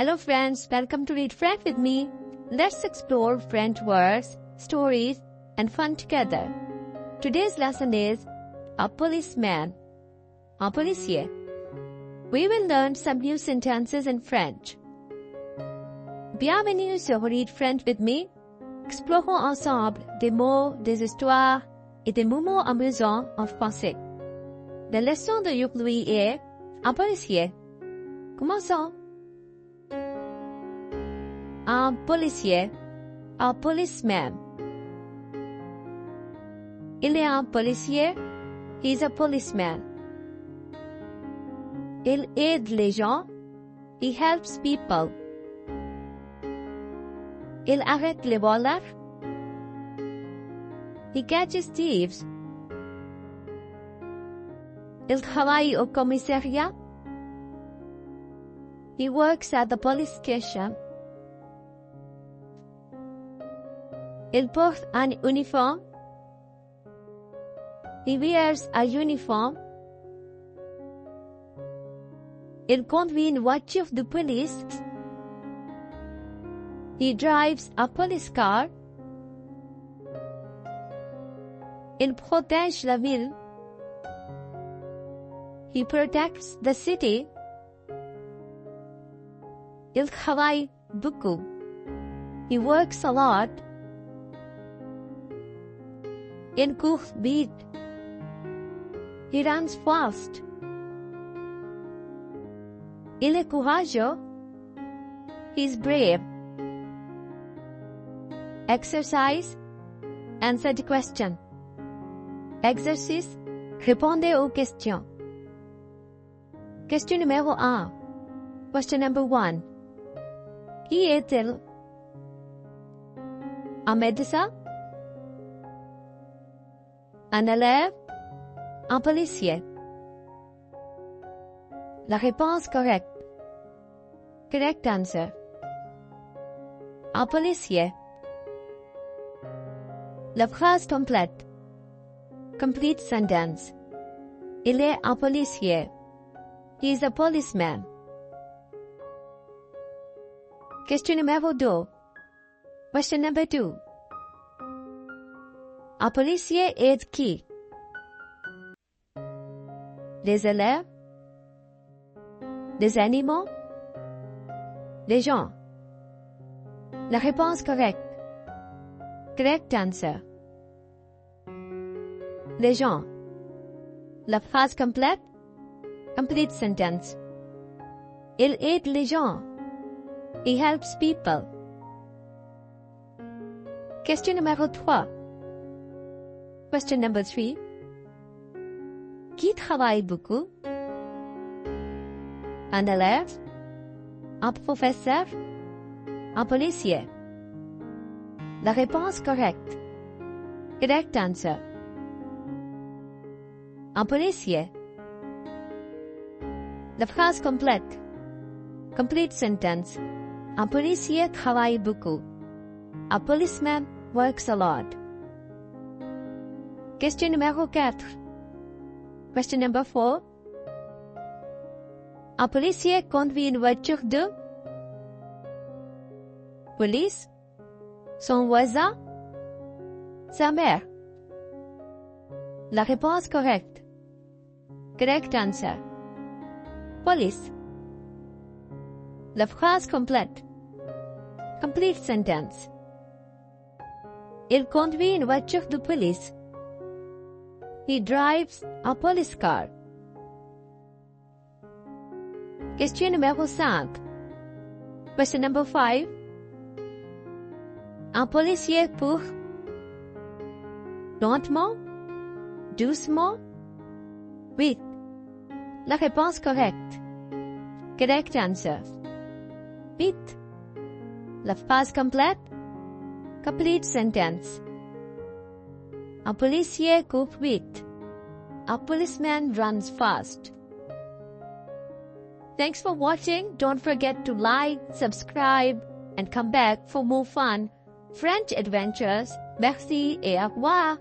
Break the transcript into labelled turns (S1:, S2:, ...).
S1: Hello friends, welcome to Read French with me. Let's explore French words, stories, and fun together. Today's lesson is a policeman, un policier. We will learn some new sentences in French. Bienvenue sur Read French with me. Explorons ensemble des mots, des histoires et des moments amusants en français. La leçon d'aujourd'hui est un policier. Commençons. Un policier, un policeman. Il est un policier, he's a policeman. Il aide les gens, he helps people. Il arrête les voleurs, he catches thieves. Il travaille au commissariat, he works at the police station. Il porte un uniforme, he wears a uniform. Il conduit une voiture de police, he drives a police car. Il protège la ville, he protects the city. Il travaille beaucoup, he works a lot. Il court vite, he runs fast. Il est courageux, he's brave. Exercise, answer the question. Exercice, répondez aux questions. Question numéro 1. Question number 1. Qui est-il? Un médecin? Un élève? Un policier? La réponse correcte. Correct answer. Un policier. La phrase complète. Complete sentence. Il est un policier. He is a policeman. Question numéro 2. Question number 2. Un policier aide qui? Les élèves? Les animaux? Les gens? La réponse correcte. Correct answer. Les gens. La phrase complète. Complete sentence. Il aide les gens. He helps people. Question numéro 3. Question number 3. Qui travaille beaucoup? Un élève? Un professeur? Un policier? La réponse correcte. Correct answer. Un policier. La phrase complète. Complete sentence. Un policier travaille beaucoup. A policeman works a lot. Question numéro 4. Question number 4. Un policier conduit une voiture de police, son voisin, sa mère. La réponse correcte. Correct answer. Police. La phrase complète. Complete sentence. Il conduit une voiture de police. He drives a police car. Question numéro 5. Question number 5. Un policier court lentement, doucement, vite. La réponse correcte. Correct answer. Vite. La phrase complète. Complete sentence. Un policier court vite. A policeman runs fast. Thanks for watching. Don't forget to like, subscribe, and come back for more fun French adventures. Merci et au revoir.